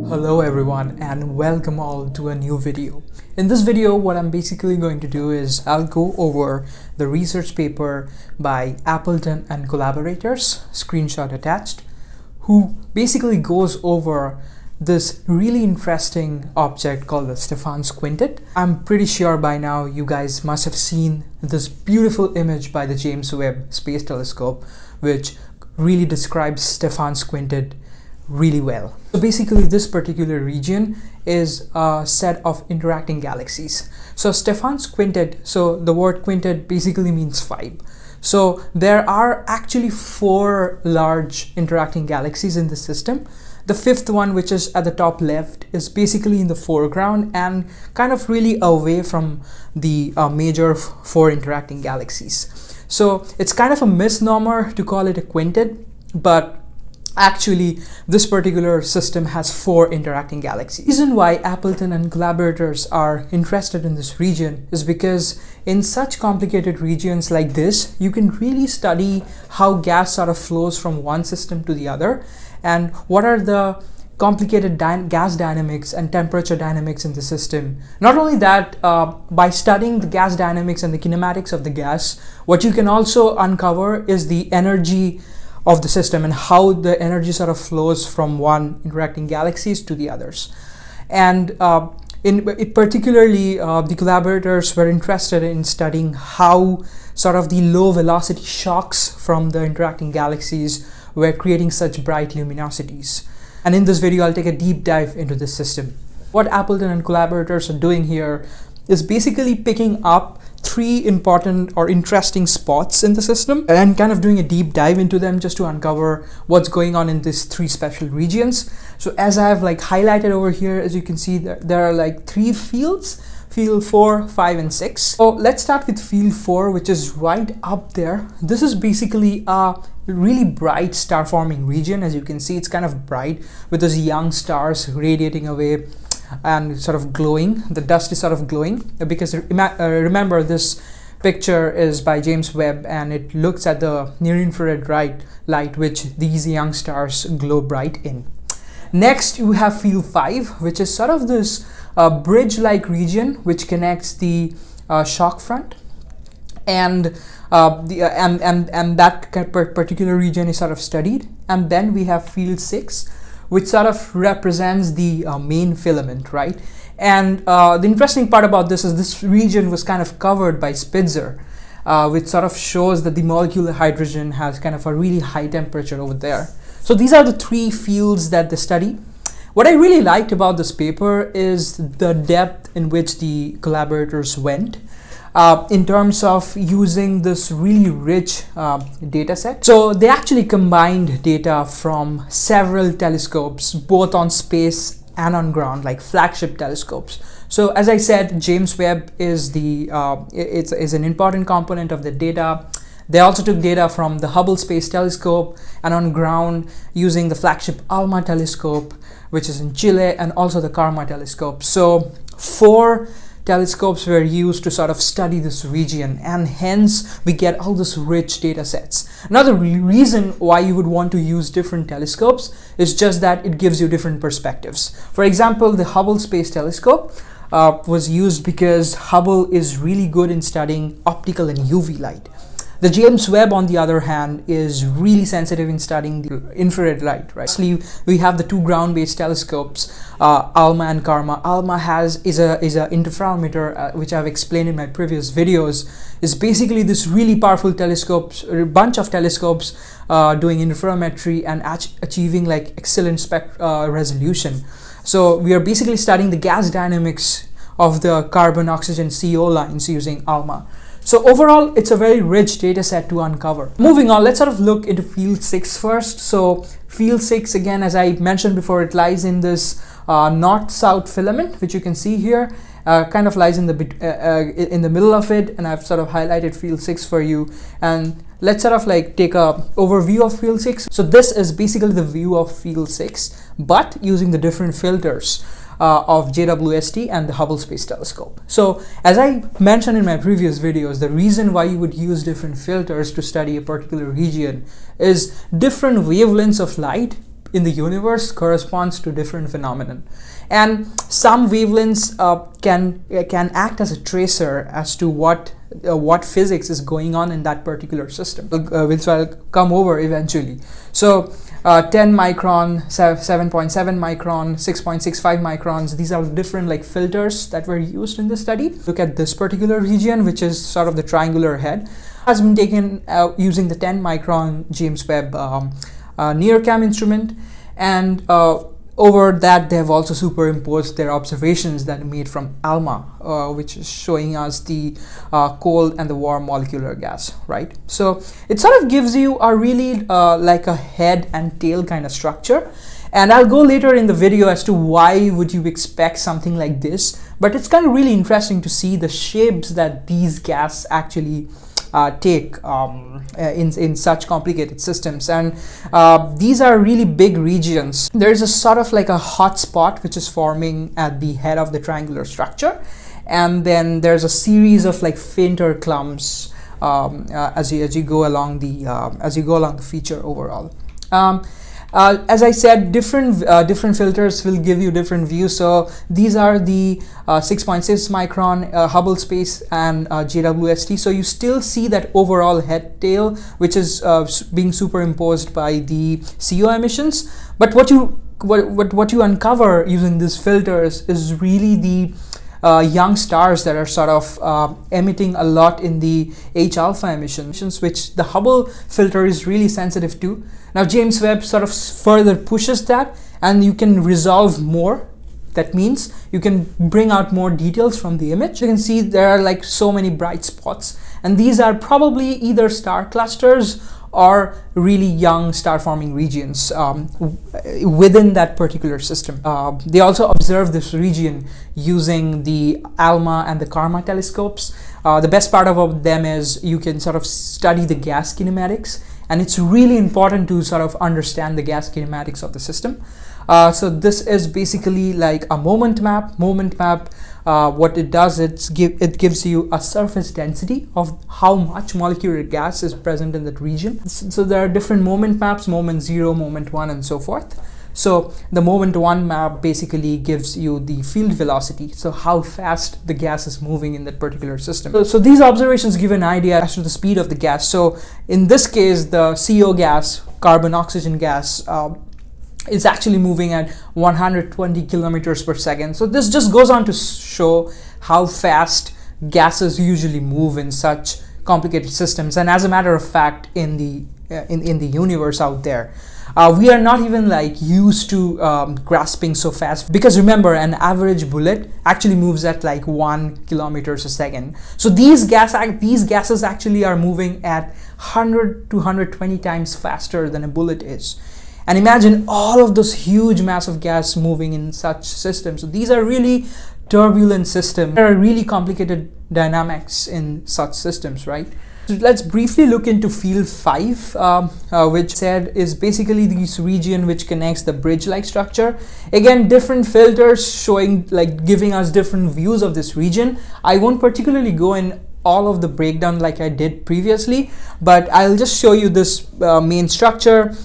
Hello everyone and welcome all to a new video. In this video, what I'm basically going to do is I'll go over the research paper by Appleton and collaborators, screenshot attached, who basically goes over this really interesting object called the Stephan's Quintet. I'm pretty sure by now you guys must have seen this beautiful image by the James Webb Space Telescope, which really describes Stephan's Quintet really well. So basically this particular region is a set of interacting galaxies. So Stephan's Quintet, so the word quintet basically means 5. So there are actually 4 large interacting galaxies in the system. The 5th one, which is at the top left, is basically in the foreground and kind of really away from the major 4 interacting galaxies. So it's kind of a misnomer to call it a quintet, but actually, this particular system has 4 interacting galaxies. The reason why Appleton and collaborators are interested in this region is because in such complicated regions like this, you can really study how gas sort of flows from one system to the other and what are the complicated gas dynamics and temperature dynamics in the system. Not only that, by studying the gas dynamics and the kinematics of the gas, what you can also uncover is the energy of the system and how the energy sort of flows from one interacting galaxies to the others. And particularly the collaborators were interested in studying how sort of the low velocity shocks from the interacting galaxies were creating such bright luminosities. And in this video, I'll take a deep dive into this system. What Appleton and collaborators are doing here is basically picking up 3 important or interesting spots in the system and kind of doing a deep dive into them just to uncover what's going on in these 3 special regions. So as I have highlighted over here, as you can see, there are 3 fields: field 4, 5, and 6. So let's start with field 4, which is right up there. This is basically a really bright star forming region. As you can see, it's kind of bright with those young stars radiating away and sort of glowing. The dust is sort of glowing because remember, this picture is by James Webb and it looks at the near-infrared light which these young stars glow bright in. Next, you have field 5, which is sort of this bridge-like region which connects the shock front, and that particular region is sort of studied. And then we have field 6, which sort of represents the main filament, right? And the interesting part about this is this region was kind of covered by Spitzer, which sort of shows that the molecular hydrogen has kind of a really high temperature over there. So these are the 3 fields that they study. What I really liked about this paper is the depth in which the collaborators went in terms of using this really rich data set. So they actually combined data from several telescopes, both on space and on ground, like flagship telescopes. So as I said, James Webb is is an important component of the data. They also took data from the Hubble Space Telescope and on ground using the flagship ALMA telescope, which is in Chile, and also the CARMA telescope. So 4 telescopes were used to sort of study this region, and hence we get all this rich data sets. Another reason why you would want to use different telescopes is just that it gives you different perspectives. For example, the Hubble Space Telescope was used because Hubble is really good in studying optical and UV light. The James Webb, on the other hand, is really sensitive in studying the infrared light, right? Lastly, we have the 2 ground-based telescopes, ALMA and CARMA. ALMA is a interferometer, which I've explained in my previous videos. Is basically this really powerful telescopes, a bunch of telescopes doing interferometry and achieving excellent resolution. So we are basically studying the gas dynamics of the carbon-oxygen CO lines using ALMA. So overall, it's a very rich data set to uncover. Moving on, let's sort of look into field 6 first. So field 6, again, as I mentioned before, it lies in this north-south filament, which you can see here, kind of lies in the middle of it, and I've sort of highlighted field 6 for you. And let's sort of take a overview of field 6. So this is basically the view of field 6, but using the different filters of JWST and the Hubble Space Telescope. So as I mentioned in my previous videos, the reason why you would use different filters to study a particular region is different wavelengths of light in the universe corresponds to different phenomenon, and some wavelengths can act as a tracer as to what physics is going on in that particular system, which I'll come over eventually. So 10 micron, 7.7 micron, 6.65 microns, these are different like filters that were used in this study. Look at this particular region, which is sort of the triangular head, has been taken using the 10 micron James Webb NIRCam instrument, and over that they have also superimposed their observations that made from ALMA, which is showing us the cold and the warm molecular gas, right? So it sort of gives you a really like a head and tail kind of structure, and I'll go later in the video as to why would you expect something like this, but it's kind of really interesting to see the shapes that these gas actually take in such complicated systems. And these are really big regions. There's a sort of like a hot spot which is forming at the head of the triangular structure, and then there's a series of like fainter clumps as you go along the feature overall. As I said, different filters will give you different views. So these are the 6.6 micron Hubble space and JWST. So you still see that overall head tail, which is being superimposed by the CO emissions. But what you uncover using these filters is really the young stars that are sort of emitting a lot in the H-alpha emissions, which the Hubble filter is really sensitive to. Now James Webb sort of further pushes that, and you can resolve more. That means you can bring out more details from the image. You can see there are like so many bright spots, and these are probably either star clusters or really young star forming regions within that particular system. They also observe this region using the ALMA and the KARMA telescopes. The best part about them is you can sort of study the gas kinematics, and it's really important to sort of understand the gas kinematics of the system. So this is basically like a moment map. What it does, it gives you a surface density of how much molecular gas is present in that region. So there are different moment maps, moment 0, moment 1, and so forth. So the moment 1 map basically gives you the field velocity, so how fast the gas is moving in that particular system. So these observations give an idea as to the speed of the gas. So in this case, the CO gas, carbon oxygen gas, is actually moving at 120 kilometers per second. So this just goes on to show how fast gases usually move in such complicated systems. And as a matter of fact, in the universe out there, we are not even like used to grasping so fast, because remember, an average bullet actually moves at like 1 kilometers a second. So these gases actually are moving at 100 to 120 times faster than a bullet is. And imagine all of those huge mass of gas moving in such systems. So these are really turbulent systems. There are really complicated dynamics in such systems, right? So let's briefly look into field 5, which said is basically this region which connects the bridge-like structure. Again, different filters showing, like, giving us different views of this region. I won't particularly go in all of the breakdown like I did previously, but I'll just show you this main structure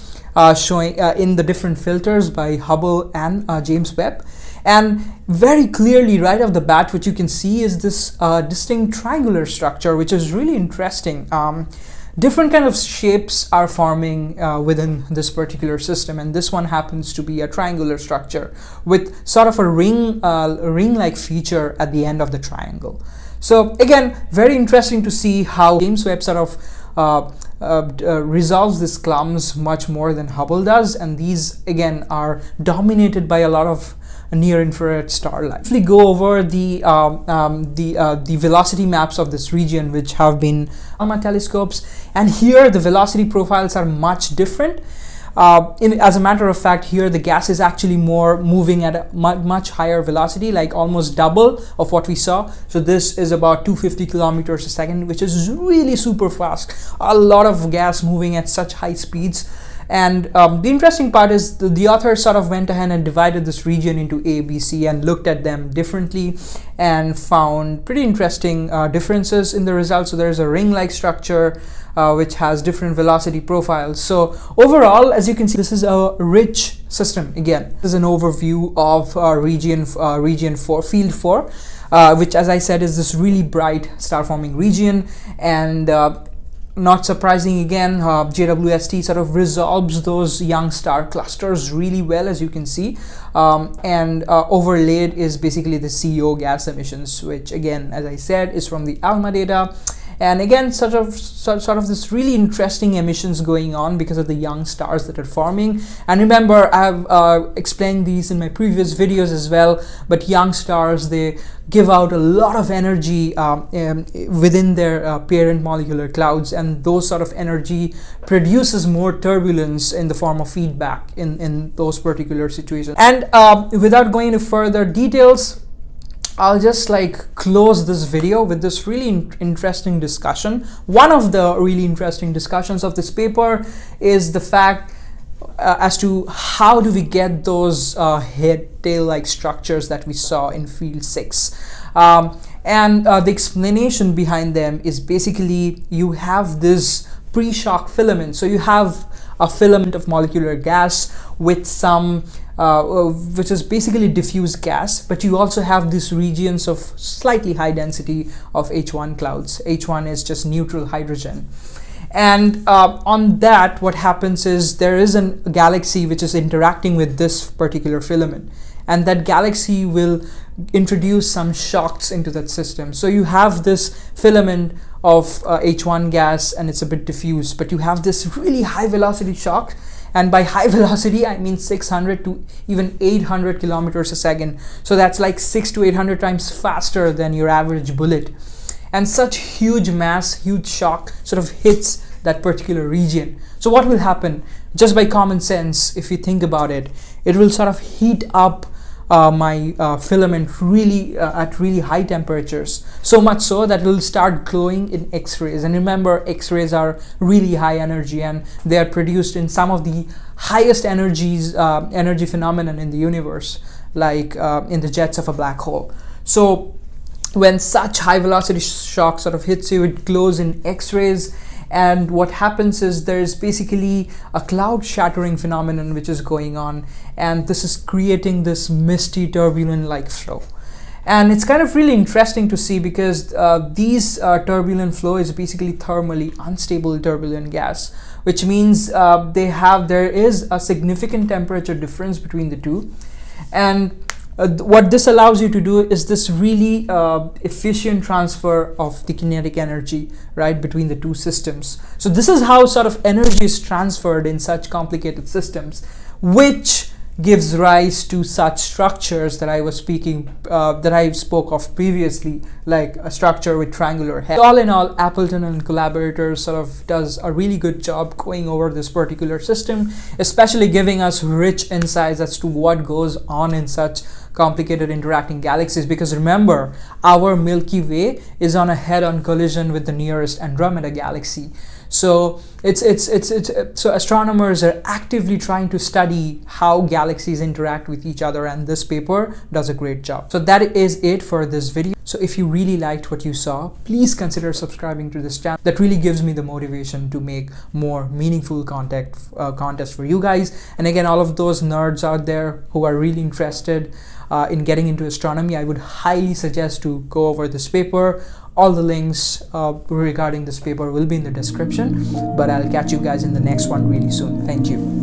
showing in the different filters by Hubble and James Webb. And very clearly right off the bat, what you can see is this distinct triangular structure, which is really interesting. Different kind of shapes are forming within this particular system, and this one happens to be a triangular structure with sort of a ring-like feature at the end of the triangle. So again, very interesting to see how James Webb sort of resolves these clumps much more than Hubble does, and these again are dominated by a lot of near-infrared starlight. If we go over the velocity maps of this region, which have been ALMA telescopes, and here the velocity profiles are much different. As a matter of fact, here the gas is actually more moving at a much higher velocity, like almost double of what we saw. So this is about 250 kilometers a second, which is really super fast. A lot of gas moving at such high speeds. And the interesting part is the author sort of went ahead and divided this region into A, B, C and looked at them differently and found pretty interesting differences in the results. So there's a ring-like structure which has different velocity profiles. So overall, as you can see, this is a rich system. Again, this is an overview of region 4, field 4, which, as I said, is this really bright star-forming region. And not surprising again, JWST sort of resolves those young star clusters really well, as you can see, and overlaid is basically the CO gas emissions, which again, as I said, is from the ALMA data. And again, sort of this really interesting emissions going on because of the young stars that are forming. And remember, I have explained these in my previous videos as well, but young stars, they give out a lot of energy within their parent molecular clouds, and those sort of energy produces more turbulence in the form of feedback in those particular situations. And without going into further details, I'll just like close this video with this really interesting discussion. One of the really interesting discussions of this paper is the fact as to how do we get those head-tail-like structures that we saw in field 6. And the explanation behind them is basically you have this pre-shock filament. So you have a filament of molecular gas with some which is basically diffuse gas, but you also have these regions of slightly high density of H1 clouds. H1 is just neutral hydrogen. And on that, what happens is there is a galaxy which is interacting with this particular filament, and that galaxy will introduce some shocks into that system. So you have this filament of H1 gas and it's a bit diffuse, but you have this really high velocity shock. And by high velocity, I mean 600 to even 800 kilometers a second. So that's like 600 to 800 times faster than your average bullet. And such huge mass, huge shock sort of hits that particular region. So what will happen? Just by common sense, if you think about it, it will sort of heat up my filament really at really high temperatures, so much so that it will start glowing in X-rays. And remember, X-rays are really high energy and they are produced in some of the highest energy phenomenon in the universe, like in the jets of a black hole. So when such high velocity shock sort of hits you, it glows in X-rays. And what happens is there's basically a cloud shattering phenomenon which is going on, and this is creating this misty turbulent like flow. And it's kind of really interesting to see because these turbulent flow is basically thermally unstable turbulent gas, which means there is a significant temperature difference between the two. And what this allows you to do is this really efficient transfer of the kinetic energy, right, between the two systems. So this is how sort of energy is transferred in such complicated systems, which gives rise to such structures that I spoke of previously, like a structure with triangular head. All in all, Appleton and collaborators sort of does a really good job going over this particular system, especially giving us rich insights as to what goes on in such complicated interacting galaxies. Because remember, our Milky Way is on a head-on collision with the nearest Andromeda galaxy. So so astronomers are actively trying to study how galaxies interact with each other, and this paper does a great job. So that is it for this video. So if you really liked what you saw, please consider subscribing to this channel. That really gives me the motivation to make more meaningful contests for you guys. And again, all of those nerds out there who are really interested in getting into astronomy, I would highly suggest to go over this paper. All the links regarding this paper will be in the description, but I'll catch you guys in the next one really soon. Thank you.